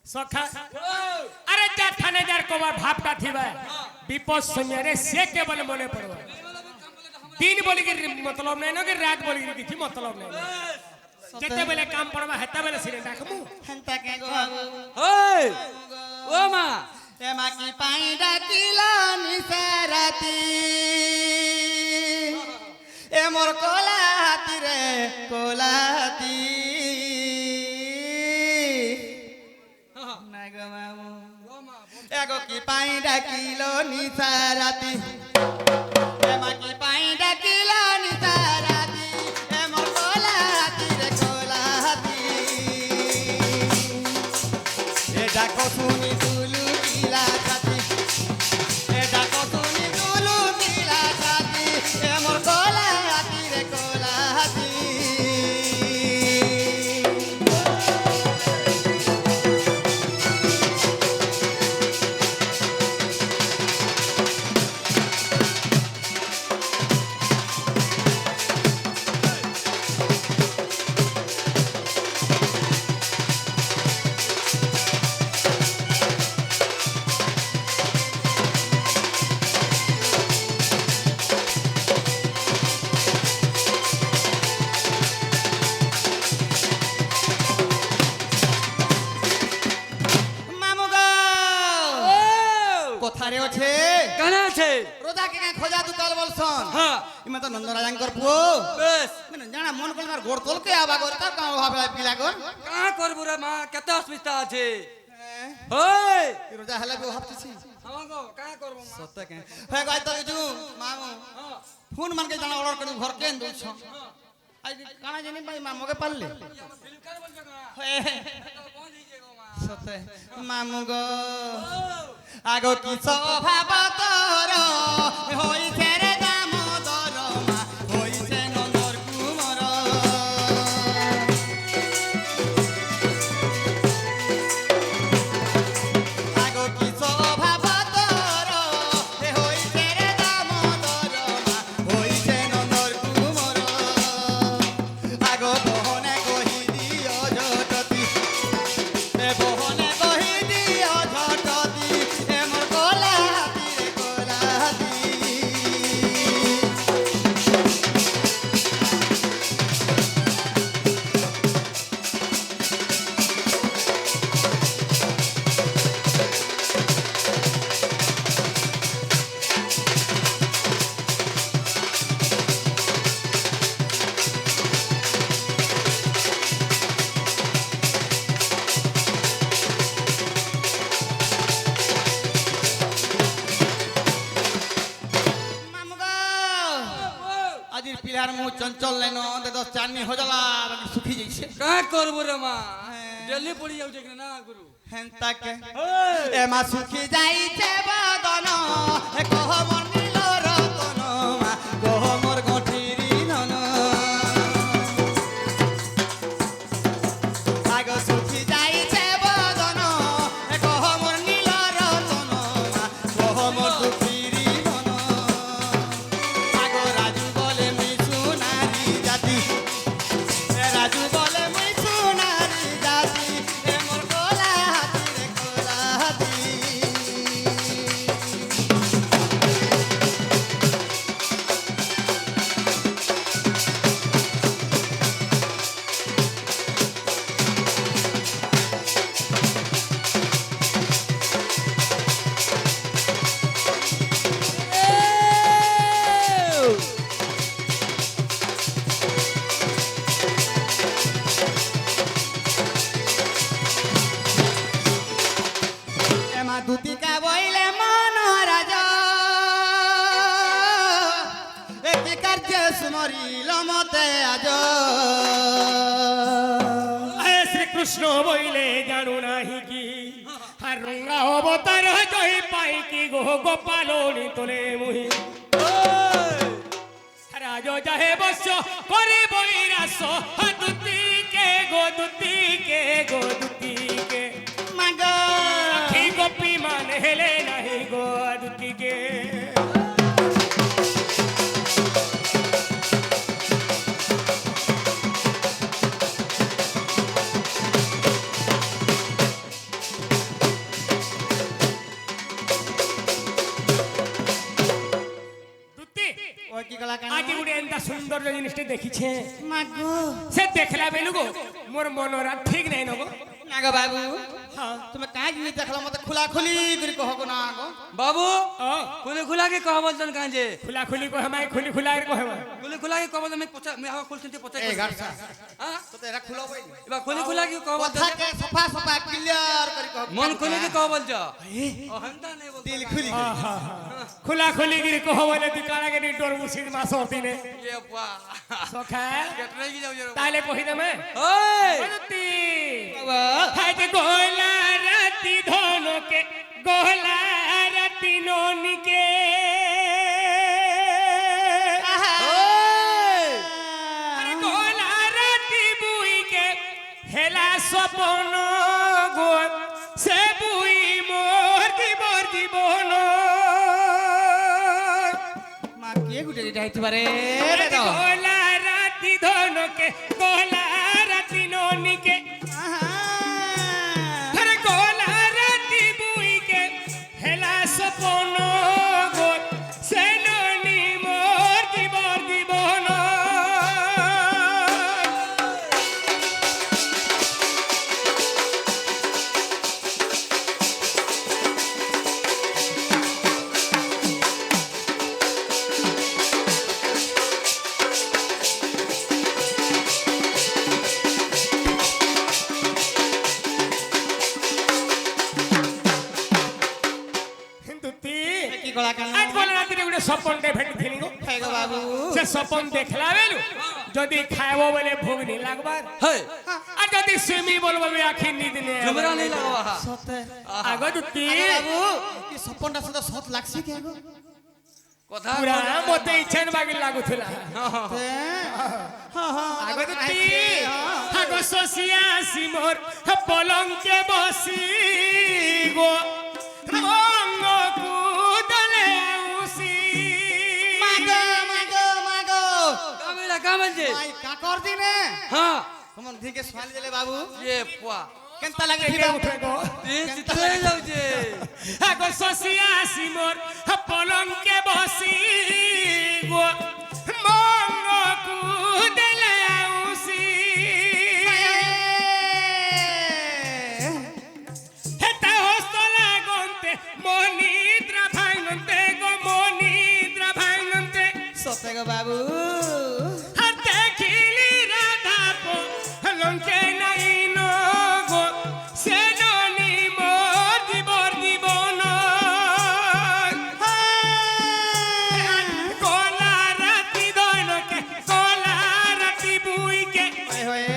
सखा अरे जा थानेदार कोबार भापटा थिबा विपद समय से केवल मने पड़वा दिन बोली कि मतलब नहीं ना कि रात बोली कि किछि मतलब नहीं जते बेले काम पड़वा हेता बेले सिरे डाकमु हंता के गो ओए ओ मा ए मा की पाई डाकिला निसराती ए मोर कोलाती रे कोलाती ना गो मामू एगो की पाई डाकिलो निसराती ए मा की पाई डाकिलो निसराती ए मोर कोलाती रे कोलाती ए डाको सुनी दुलू किला छाती ए डाको सुनी दुलू किला छाती ए मोर कोलाती रे कोलाती मामू गो কোথারে আছে কানা আছে রোজা কে খোঁজা তু কাল বলছন হ্যাঁ ইমে তো নন্দরাজাঙ্কর পুও বেশ মানে জানা মন কলমার গোড় তলকে আবা গর তার কাম ভাবে পিলা গর কা করবো রে মা কত অসুবিধা আছে ওই রোজা হলে গো ভাবতেছি আমাগো কা করবো মা সত্য কে হয়ে গাই তো কিছু মামু ফোন মান কে জানা অর্ডার করে ঘর কেন দউছ আই কানা জানি ভাই মামুকে পারলে বিলকার বলছো না কোন দিকে গো মা সত্য মামু গো আগো কি স্বভাব তোর হইছে রে দামোদর মা হইছে নন্দর কুমর আগো কি স্বভাব তোর হইছে রে দামোদর মা হইছে নন্দর কুমর আগো বহনে কহি দিও জটতি এ বহনে কহি দিও ঝটতি এ মোর কোলাহাতি রে কোলাহাতি মামু গো আজির পিলার মুহ চঞ্চল লেন দে দশ চাননি হজলা বাকি শুখি যাইছে কা করবো রে মা ডেলি পড়ি যাচ্ছে কি না গুরু হেন্তা কে এ মা শুখি যাইছে বদন এ কহ মোর নীল রতন মা কহ মোর গঠিরি ধন আগ শুখি যাইছে বদন এ কহ মোর নীল রতন মা কহ মোর দুখিরি ধন আগ রাজু বলে মুই সোনারি জাতি এ রাজু বলে মুই সোনারি জাতি এ মোর কোলাহাতি রে কোলাহাতি এমা দুতিকা বইলে মন রাজ একটি কার্য স্মরিল মতে আজ আয়ে শ্রী কৃষ্ণ বইলে জানু নাহি কি আর রঙ্গা অবতার জয় পাই কি গো গোপালনি তোলে মুহি রাজ যাহে বস্য করে বৈরাস দুতিকে গো দুতিকে গো দুতিকে মাগ কি গোপী মান হেলে নাহি গো দুতিকে কেতে দেখিছে মাগো সে দেখলা বেলু গো মোর মনরা ঠিক নাই নগো নাগো বাবু হ্যাঁ তুমি কাজ নি দেখলা মতে খোলা খুলি করে কহগো না গো বাবু ও খুলে খুলা के कह बोलतन कांजे खुला खुली को हमारे खुली खुला को हम खुले खुला के कह बोलतन मैं पचा मैं खुल सुनते पचा ए गारसा हां তো এরা খুলো ভাই एबा खुले खुला के कह কথা बोलतन কে সফা সফা ক্লিয়ার করে কহ मन खुले के कह बोल जा ओ हमता नहीं बोल দিল খুলি खुला खुली गिरी को हवाले दुकाना के डोर मुसीद मास होती ने ये पा सोखा केटरे की जाऊ जरा ताले कहि दे मैं ओए बदती বাবা हाय जे गोला राती धोनो के गोला राती नोनी के ओए अरे गोला राती बुई के हेला सपन गो से बुई मोर জীবন মা কে গুটে এটা হইতে পারে রে তো গোলা রাতি ধনকে গোলা রাতি ননিকে আরে গোলা রাতি বুইকে হেলা সপন গো সে ননি মোর জীবন কি গলা কান আজ গোলা রাতি গুড়ে সপনটে ভেটিছিনি গো খাই গো বাবু সে সপন দেখলা বেলু যদি খাইব বলে ভোগ নি লাগবার हे আর যদি সুমি বলবো আখি নিদ নে जुमरा नहीं लगवा সতে আগো দুতি বাবু কি সপনটা সদা সত লাগছে কে গো কথা পুরা মতে ইচ্ছান বাগি লাগুଥିଲା হ্যাঁ হ্যাঁ আগো দুতি আগো সসিয়া সিমোর পলংকে বসি গো মঙ্গ কুদলে উসি মাগো মাগো মাগো कामेला कामल जे আই কাকর দিনে हां তোমন দিকে সোয়ালি দেলে বাবু ये पा কেনতা লাগে কে উঠে গো तीन चितले जाऊ जे আগো সসিয়া সিমোর পলংকে বসি গো মঙ্গ কুদলে উসি হেতা হস্তলা গন্তে মনিদ্রা ভাঙন্তে গো মনিদ্রা ভাঙন্তে সতে গো বাবু আর দেখিলি রাধা লঙ্কে নাই নো গো সে ননি মোর জীবন কলা রাতি দৈনকে কলা রাতি বুইকে আই হয়ে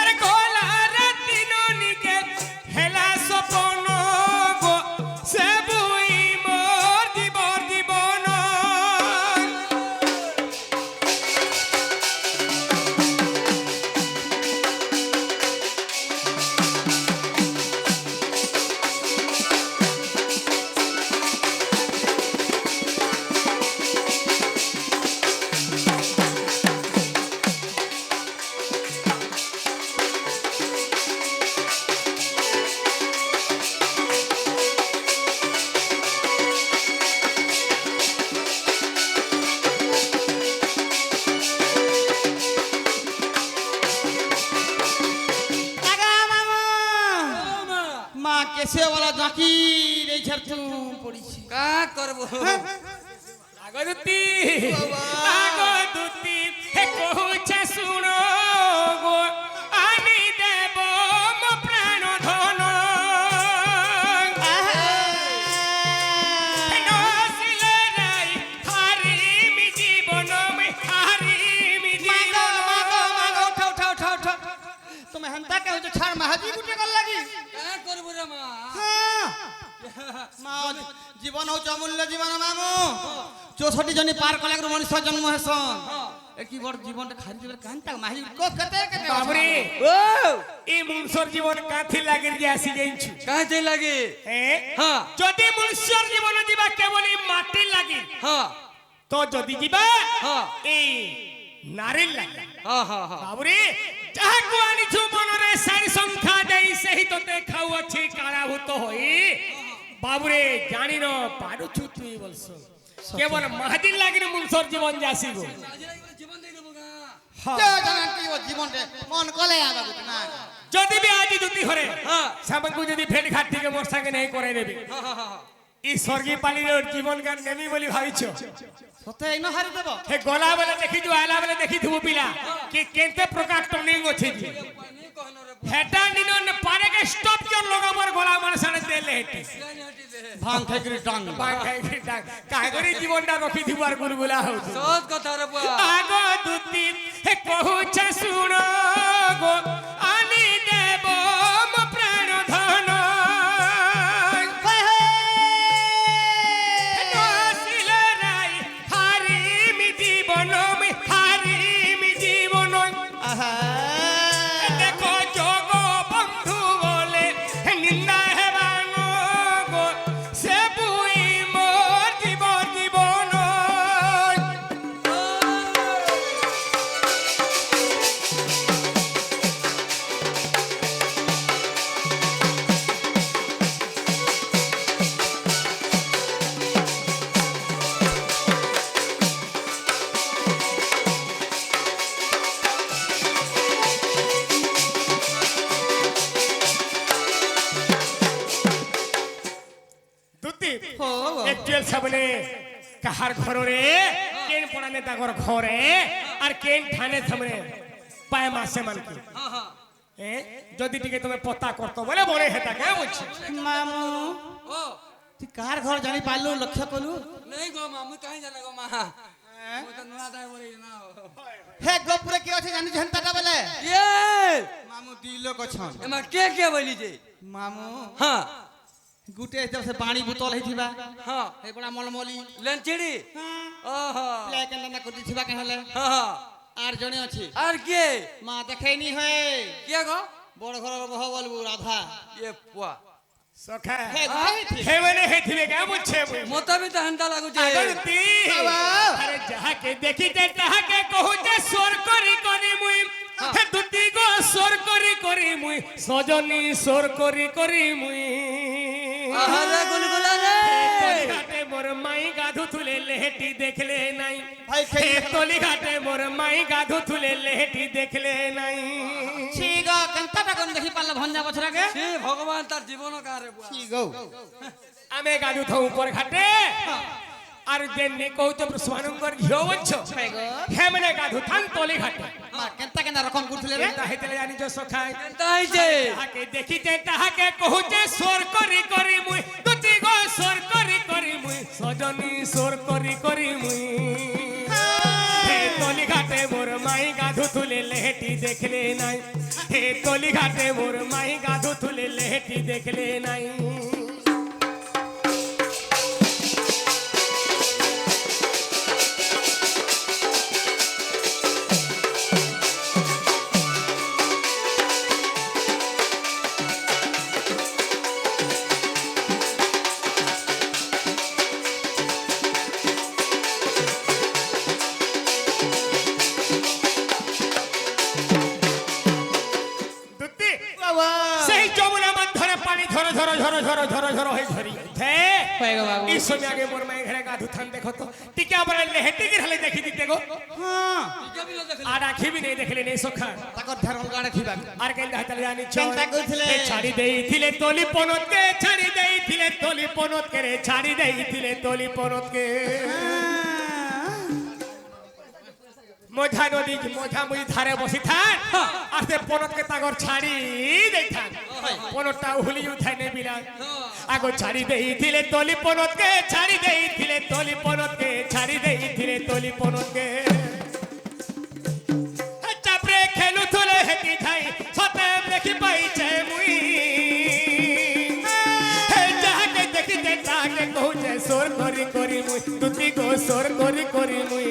আরে কলা রাতি ননিকে হেলা সপন গো সে বুই মোর জীবন আগা মামা মা কেসে वाला জাকি রে ছরতু পড়িছি का करबो আগদুতি আগদুতি হে কহুছে শুনো গো আনি দেব মো প্রাণ ধন নসিলে রাই হারিমি জীবন মে হারিমি মাগো জীবন মাগো মাগো উঠা উঠা উঠা উঠা তুমি হন্তা কে হচ্ছে ছাড় মাহাজি গুটে গল লাগি का करबो रे मां মা জীবন হচ্ছে অমূল্য জীবন মামু 64 জনি পার কলাক মনুষ্য জন্ম হেসন এ কি বড় জীবনটা খারি দেবে কান্তা মাহি কো কতে কতে বাবরে ओ এই মনুষ্যর জীবন কাথি লাগি যে আসি যাইছু कहां ते लगे হ্যাঁ हां যদি মনুষ্যর জীবন দিবা কেবল এই মাটি লাগি हां তো যদি দিবা হ্যাঁ। এই নারীর লাগি हां हां हां বাবুরে যাহাকু আনিছু মনরে সারি সংখ্যা দেই সেই তো দেখাউ আছে কারাভূত হই বাবুরে জানি ন পারুছু তুই বলছ কেবল মাহাদির লাগিনে মনুষ্যর জীবন যাসি গো জীবন দিয়ে দেবো গা জীবনটা মন কলে আবার না যদি বি আজি দুটি হরে হ্যাঁ সামঙ্কু যদি ভেট ঘাট থেকে মোর সঙ্গে নেই করে দেবে হ্যাঁ হ্যাঁ হ্যাঁ এই স্বর্গী পালির জীবন গান নেমি বলি ভাবিছ সতে এই হারি দেব হে গলা বেলে দেখি যু আলা বেলে দেখি থুবু পিলা কি কেনতে প্রকার টর্নিং আছে জি নি কহনো রে হেটা নিন পারে কে স্টপ জন লগাবার গলা মানসানে দেলে হেটি জানি হটি দে ভাং খাইকরি টাং কাহে করে জীবনটা রখি দিবার গুলগুলা হচ্ছে সৎ কথা রে বুয়া আগ দুতি হে কহুছে শুণ গো আনি দেব মো প্রাণ ধন নসিলে রাই হারিমি জীবন হারিমি জীবন আহা দেখো যোগ বন্ধু বলে নিন্দা হেবান গো সে বুই মোর জীবন জীবন দুতি হো একচুয়াল সাবনে কাহার ঘরে কেন পড়ানে তাগর ঘরে আর কেন ঠানে সামনে পায় মাসে মানকি হ্যাঁ হ্যাঁ এ যদি টিকে তুমি পতা করতো বলে বলে হেতা কে বলছি মামু ও তুই কার ঘর জানি পারলু লক্ষ্য কলু नहीं गो मां मुई कहीं जाने गो मां मुई तो नुआ दाई बोली ना হে গোপুরে কি আছে জানি ঝন্তাটা বলে ये মামু দুই লোক অছন एमा के बोली जे মামু हां গুটে জব সে পানি বোতল হইथिबा हां এই বড়া মলমলি लंचड़ी ओहो প্লেক না করতি थिबा কে হলে हां हां আর জনে আছে और के মা দেখাইনি হয় के गो বড় ঘরের বহ বলবু রাধা ये पुआ সখা হে গুটে হে মানে হেতিবে কে বুঝছে मोता भी तो हंता लागू जे আগরতি বাবা। আরে যাহাকে দেখিতে তাহাকে কহুছে সোর করি করি মুই হে দুতি গো সোর করি করি মুই সজনী সোর করি করি মুই আহারে গুলগুলা রে ঘাটে মোর মাই গাধু তুলে লেহেটি দেখলে নাই ভাই খেয়ে হে তলি ঘাটে মোর মাই গাধু তুলে লেহেটি দেখলে নাই ঠিক কন্তাটা কোন দেখি পারলা ভঞ্জা বছর আগে ছি ভগবান তার জীবন का रे बुआ ঠিক গো আমি গাধু থাও উপর ঘাটে আর যেনে কৌচ সুমানঙ্গর ঘিও বলছ হ্যাঁ গো হে মানে গাধু থান তলি ঘাটে মা কেনতা কেনা রকম করছিলে রে এটা হেতলে জানিছ সখাই एंता है जे তাহাকে দেখিতে তাহাকে কহুছে সোর করি করি মুই দুটি গো সোর করি করি মুই সজনী সোর করি করি মুই হে তলি ঘাটে মোর মাই গাধু তুলে লেহেটি দেখলে নাই হে তলি ঘাটে মোর মাই গাধু তুলে লেহেটি দেখলে নাই দুতি বাবা সেই যমুনা মধ্যে পানি ঝর ঝর ঝর ঝর ঝর ঝর হয়ে ঝরি উঠে হয়ে গো বাবু এই সময় আগে মোর মাই ঘরে গাধু থান দেখো তো টিকে আবার লেহেটি গিরলে দেখি দিতে গো হ্যাঁ के भी न देख আর আখিবি নেই দেখলে নেই সখা তাকর ধারণ গাড়ে থিবা আর কেন হাতলে জানি কেনটা কইছিলে? ছাড়ি দেইছিলে তলি পনতকে ছাড়ি দেইছিলে তলি পনতকে রে ছাড়ি দেইছিলে তলি পনতকে মঝা নদী মঝা মুই ধারে বসি থান আর সে পনতকে তাগর ছাড়ি দেই থান পনতটা হুলি উঠাই নে বিলা আগো ছাড়ি দেইছিলে তলি পনতকে ছাড়ি দেইছিলে তলি পনতকে ছাড়ি দেইছিলে তলি পনতকে চাপরে খেলু থুলে হেতি ঠাই সতে দেখি পাইছে মুই হে যাহাকে দেখিতে তাহাকে কহুছে সোর করি করি মুই দুতি গো সোর করি করি মুই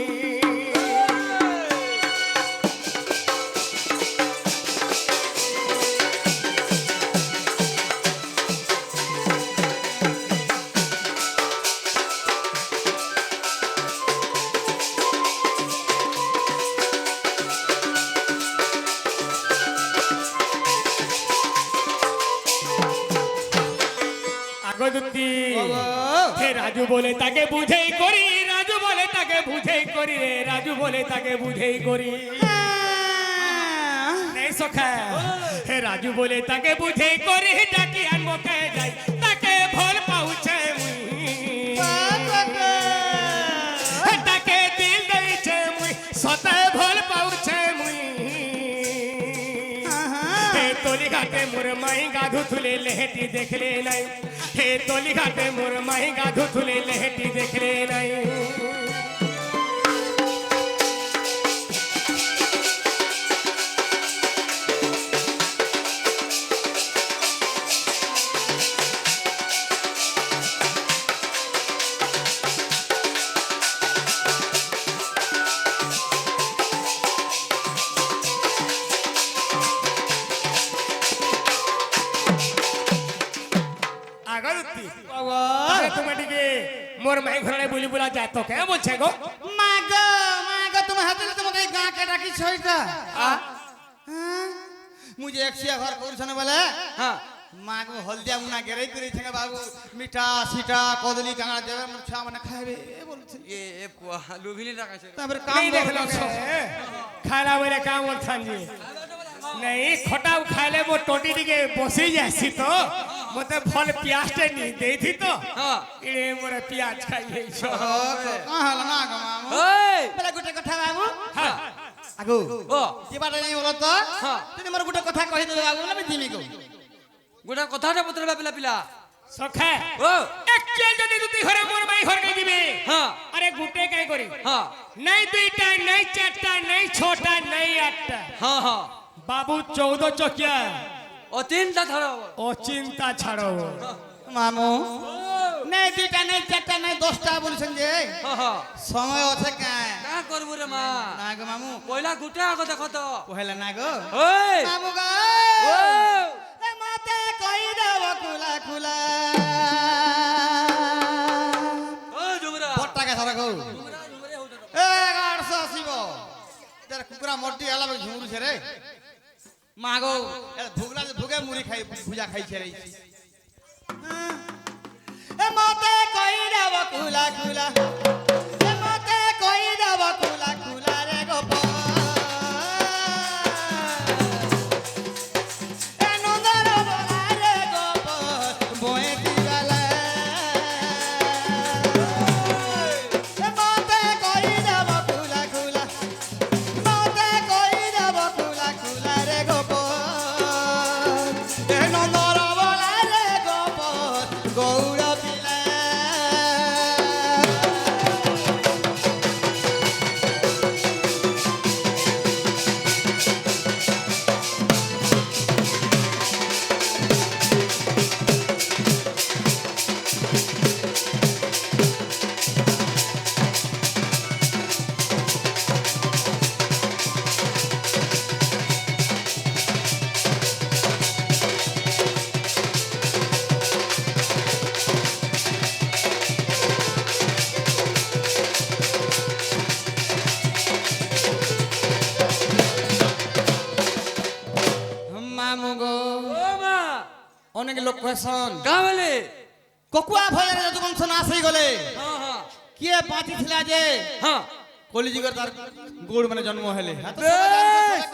আগদুতি হে রাজু বলে তাকে বুঝেই করি বলে তাকে বুঝেই করি রে, রাজু বলে তাকে বুঝেই করি। নেই সখা, হে রাজু বলে তাকে বুঝেই করি, ডাকি আনবো কে যাই তাকে ভুল পাউছে মুই, তাকে দিল দেইছে মুই সতে ভুল পাউছে মুই। হে তলি ঘাটে মোর মাই গাধু তুলে লেহেটি দেখলে নাই, হে তলি ঘাটে মোর মাই গাধু তুলে লেহেটি দেখলে নাই। আগরত্তি আরে তুমি এদিকে মোর মাই ঘরে বলি বলা যায় তো কে বলছে গো? মাগো মাগো তুমি হাতে তোমাকে এই গাঁ কেটা কি ছইটা মুঝে একশিয়া ঘর করছনে বলে হ্যাঁ মাগো হলদিয়া মুনা গেরাই করে থেকে বাবু মিঠা সিটা কদলি কাঁকড়া দেবে মোর ছুয়া মানে খাইবে বলছে। এ এ কুয়া লুভিলি রাখাছে তারপরে কাম नहीं देख लो खाला मेरे काम और थांजी नहीं खटाव खाइले वो टोटी दिके बसी जासी तो मते फल प्याज टे नहीं दे थी तो হ্যাঁ इने मोरे प्याज खाइए छो কাঁ হল না গো মামু ওই বলে গুটে কথা বাবু हां আগো ও কি বাটা নাই বলো তো হ্যাঁ। তুমি মোর গুটে কথা কই দেবে বাবু আমি দিমি গো গোটা কথাটা বতরা পিলা পিলা सखा ও एक चल जदी दुती घरे मोर माई घर के दिबे হ্যাঁ अरे गुटे काय करी হ্যাঁ नहीं दुईटा नहीं चारटा नहीं छोटा नहीं आठटा হ্যাঁ হ্যাঁ बाबू 14 चकिया ও তিনটা ধরো ओ चिंता छाड़ो মামু নাই দুইটা নাই চারটা নাই 10টা বলছেন যে হ্যাঁ হ্যাঁ সময় আছে কায় কা করবো রে মা না গো মামু পয়লা গুটে আগো দেখো তো পহেলা না গো ওই মামু গো ও এ মতে কই দেব কুলা কুলা ও জুমরা বট্টাকে ধরা গো জুমরা জুমরে হউতো এ 880 আসিব যার কুকুরা মটি আলাবে ঝুমুছে রে মা গো এ ভুগলা ভুগে মুড়ি খাই ভুজা খাইছে রে এ মতে কই দেব কুলা কুলা এ মতে কই দেব কুলা কুলা রে গোপাল এ নন্দর বলা রে গোপাল বয়ে দিগালা এ মতে কই দেব কুলা কুলা মতে কই দেব কুলা কুলা রে গোপাল এ নন্দর বলা রে গোপাল গৌর পিলা মামু গো ও মা অনেক লোক কয়েছন কা বলে ককুয়া ভয়ের যদুবংশ নাশ হয়ে গলে হ্যাঁ হ্যাঁ কিয়ে বাঁচি ଥିଲା যে হ্যাঁ কলিযুগর তার গোড় মানে জন্ম হেলে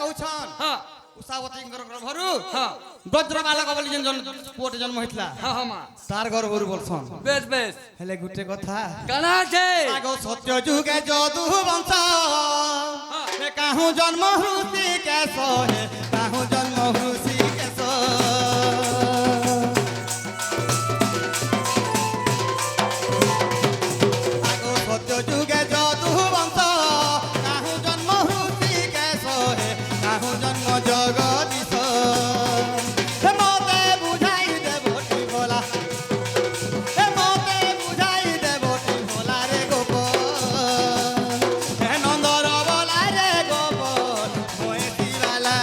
কৌছন হ্যাঁ উষাবতীঙ্কর গর্ভরু হ্যাঁ বজ্র বালক বলি যেন পুଅଟେ জন্ম হইଥିଲା হ্যাঁ হ্যাঁ মা তার গর্ভরু বলছন বেশ বেশ হেলে গুটে কথা কানা আছে আগ সত্য যুগে যদু বংশ হে কাহু জন্ম হৃষি কেশ হে কাহু জন্ম হৃষি কেশ আগ সত্য যুগে যদু বংশ কাহু জন্ম হৃষি কেশ হে কাহু জন্ম জগদীশ হে মতে বুঝাই দেবটি বলা হে মতে বুঝাই দেবটি বলা রে গোপাল হে নন্দর বলা রে গোপাল মই দিবালা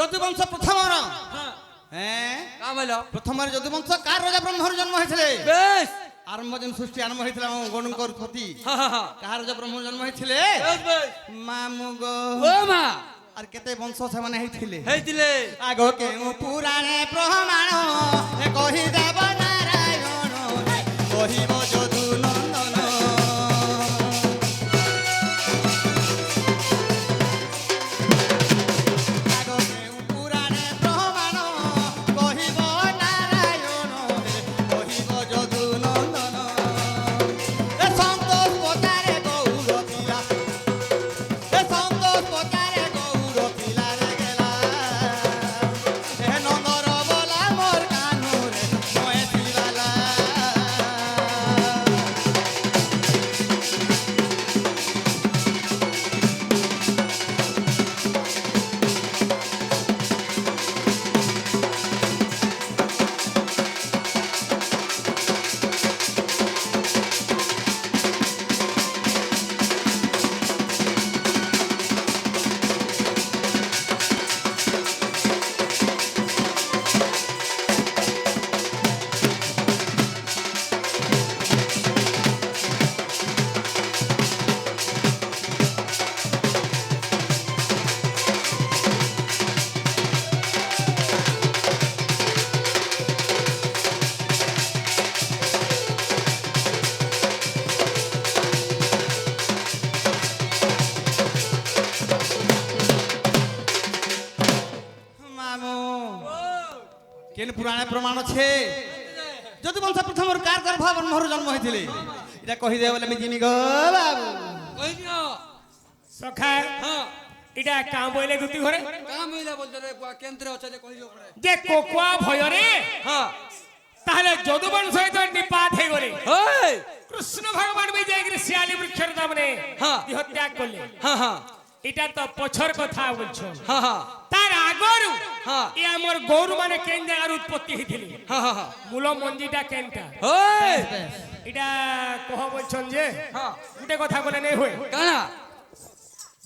যদুবংশ প্রথমর হ্যাঁ হ্যাঁ কাম হলো প্রথমর যদুবংশ কার রাজা ব্রহ্মর জন্ম হয়েছিল বেশ আরম্ভ যেন সৃষ্টি আরম্ভ হয়েছিল গণকর পতি হ্যাঁ হ্যাঁ হ্যাঁ কার রাজা ব্রহ্মর জন্ম হয়েছিল বেশ বেশ মামু গো ও মা আর কেতে বংশ সেমানে হয়েছিলে ହେଇଥିଲେ আগ কেউ পুরাণে প্রমাণ কহি দেব নারায়ণ কহিব যদু নন্দন আগ কেউ পুরাণে প্রমাণ কহিব নারায়ণ কহিব যদু নন্দন এ সন্তোষ পচারে গৌর পিলা এ সন্তোষ পচারে গৌর পিলারে গেলা এ নন্দর বলা মোর কানুরে ময়ে শিবালা মামু কেন পুরাণে প্রমাণ আছে যদি বংশ প্রথমর কার গর্ভ ব্রহ্মর জন্ম হয়েছিল এটা কহি দে বলে আমি জিমি গো বাবু কইনিও সখা হ্যাঁ এটা কাম বইলে দুটি ঘরে কাম হইলা বলতে রে কেন্দ্রে আছে যে কইলো পড়ে যে কোকুয়া ভয়রে হ্যাঁ তাহলে যদুবংশ হইতো নিপাত হয়ে গলে হেই কৃষ্ণ ভগবান বি যাই শিয়ালি বৃক্ষের দামনে হ্যাঁ। দেহ ত্যাগ করলে হ্যাঁ হ্যাঁ এটা তো পছর কথা বলছো হ্যাঁ হ্যাঁ তার আগরু হ্যাঁ। এ আমার গৌর মানে কেন জায়গার উৎপত্তি হইছিলি হ্যাঁ হ্যাঁ মূল মঞ্জিটা কেনটা হেই এটা কহ বলছন যে হ্যাঁ গোটে কথা বলে নেই হই কানা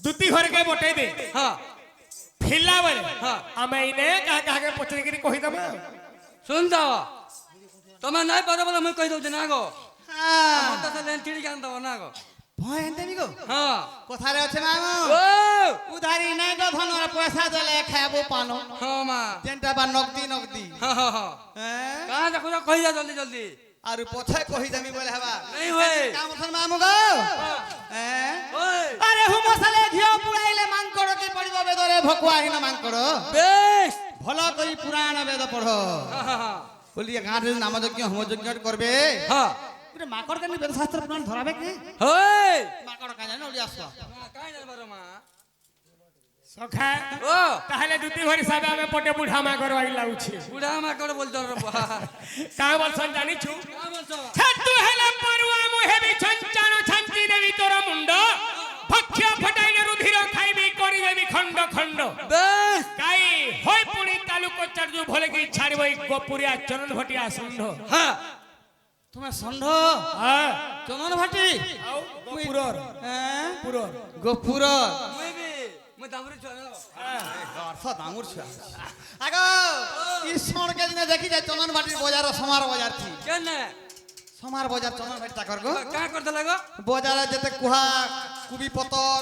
দুটি ঘরকে বটাই দে হ্যাঁ ফিরলা বলে হ্যাঁ। আমি ইনে কাহা কাহাকে পচরে গিরি কহি দেব শুন দাও তুমি নাই পারো বলে মই কই দઉં না গো হ্যাঁ আমার তো লেন চিড়ি গান দাও না গো ভয় দেবি গো হ্যাঁ কোথারে আছে মামু ও উধারি নাই গো ধনর পয়সা দেলে খাবো পানো হ্যাঁ মা যেনটা বা নগদি নগদি হ্যাঁ হ্যাঁ হ্যাঁ হ্যাঁ কাহা দেখো কই যা জলদি জলদি আর পছে কহি দেমি বলে হবা নাই হই কাম করছন মামু গো হ্যাঁ ওই আরে হু মশালে ঘিও পুরাইলে মাংকড় কি পড়িব বেদরে ভকুয়াহীন মাংকড় বেশ ভাল করি পুরাণ বেদ পড় হ্যাঁ হ্যাঁ হ্যাঁ বলি গাঁরে নামযজ্ঞ হোমযজ্ঞ করবে হ্যাঁ গোটে মাকড় কেন বেদ শাস্ত্র পুরাণ ধরাবে কি হই মাকড় কাজ জানি ওলি আস কাই জানবার মা সখা ও তাহলে দুটি ঘর হিসাবে আমি পটে বুঢ়া মা করবাই লাগুছি বুড়া মা করে বলতো রে বাবা কা বলছন জানিছু কা বলছো ছাতু হেলা পরুয়া মুহে বি ছঞ্চানো ছান্তি দেবি তোর মুন্ড ভক্ষ ফটাইলে রুধির খাইবি করি দেবি খণ্ড খণ্ড বেশ কাই হই পুনি তালুক চার্জু ভলে কি ছাড়বই গোপুরিয়া চরণ ভটিয়া ষণ্ড হ্যাঁ তুমি ষণ্ড হ্যাঁ চন্দন ভাটি আও গোপুরর হ্যাঁ পুরর গোপুর মই বি মই দামরে ছয় অর্থ দামুর ছুয়া আগ ঈশ্বরকে দিনে দেখি যায় চন্দন ভাটির বাজার সমার বাজার থি কেন সমার বাজার চন্দন ভাটি চাকর গো কা করতে লাগো বাজারে যেতে কুহা কুবি পতর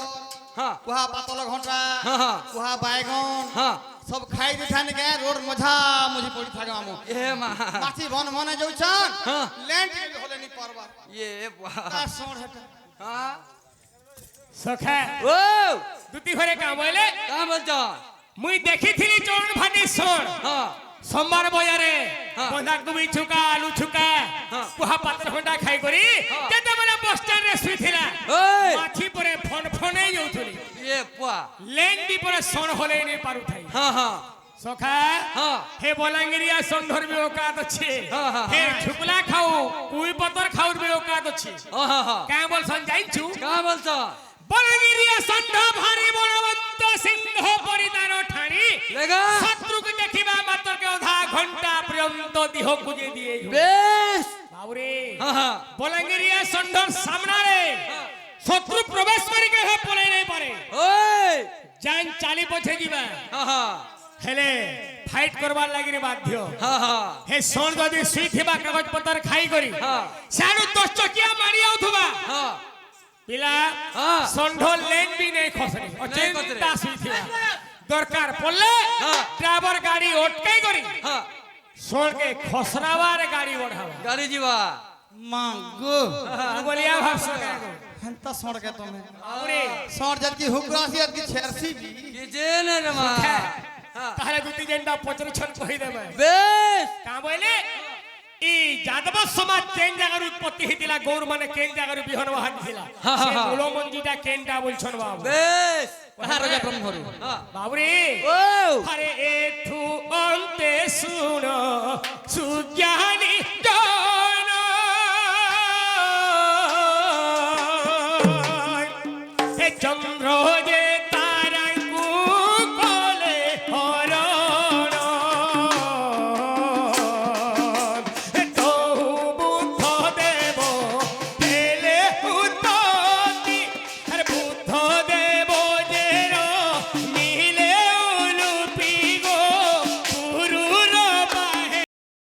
হ্যাঁ কুহা পাতল ঘন্টা হ্যাঁ, হ্যাঁ। কুহা বাইগন হ্যাঁ সব খাই দিঠানে গে রোড মঝা মুঝি পড়ি থাকে মামু এ মা মাছি বন মনে যাউছন হ্যাঁ। ল্যান্ড হলে নি পারবা এ বাবা তা সোড় হেটা হ্যাঁ সখা ও দুটি ঘরে কাম হইলে কা বলছো মুই দেখিছিলি চরণ ভাটি সর হ্যাঁ সোমবার বজারে হ্যাঁ। বন্ধাকোবি ছুকা আলু ছুকা হ্যাঁ। কুহা পাত্র ঘন্টা খাই করি হ্যাঁ। যেତେବେଳେ বস ଷ୍ଟାଣ୍ଡ ରେ শুইଥିଲା ওই মাছি পরে ফন ফনেই যাଉଥିଲି এ পা লেন দি পরে সণ হলেই নেই পারুথাই হ্যাঁ হ্যাঁ সখা হ্যাঁ। হে বলাঙ্গিরিয়া ষণ্ঢর বি ওকাত আছে হ্যাঁ, হ্যাঁ, হে ঝুকলা খাও কুই পতর খাউর বি ওকাত আছে হ্যাঁ হ্যাঁ কাঁ বলছন যাইছু কা বলছো বলাঙ্গিরিয়া ষণ্ঢ ভারি বলবন্ত সিংহ পরিধান ঠানি লেগা শত্রুকে দেখিবা মাত্রকে অধা ঘন্টা পর্যন্ত দেহ গুজে দিয়ে বেশ বাবুরে হ্যাঁ হ্যাঁ বলাঙ্গিরিয়া ষণ্ঢর সামনারে শত্রু প্রবেশ করিকে হে পলাই নাই পারে ওই জান চালি পছে দিবা হ্যাঁ হ্যাঁ হেলে ফাইট করবার লাগি বাধ্য হ্যাঁ হ্যাঁ হে সোন যদি শুই থিবা কাগজ পত্র খাই করি হ্যাঁ সাড়ু 10 চকিয়া মারি আউথবা হ্যাঁ পিলা হ্যাঁ ষণ্ঢ লেন বি নেই খসরে অচিন্তা শুই থিবা দরকার পড়লে হ্যাঁ। ড্রাইভার গাড়ি অটকাই করি হ্যাঁ সোনকে খসরাবার গাড়ি বঢ়াবা গাড়ি ଯିବା মাগো বলিয়া ভাবছো কেন হেন্তা সড়কে তুমি আউরে সড় যদি হুকরাসি যদি ছেরসি বি କିଛି নে রে মা তাহলে দুটি জেন্ডা পচরে ছন কই দেবে বেশ কা বইলে ই যাদব সমাজ কেন জায়গার উৎপত্তি হইতিলা গৌর মানে কেন জায়গার বিহন বাহান ছিলা হ্যাঁ, হ্যাঁ, সে হ্যাঁ। মূল মঞ্জিটা কেনটা বলছন বাবু বেশ রাজা ব্রহ্মরু হ্যাঁ বাবুরে ও আরে এঠু অন্তে শুনো সুজ্ঞানী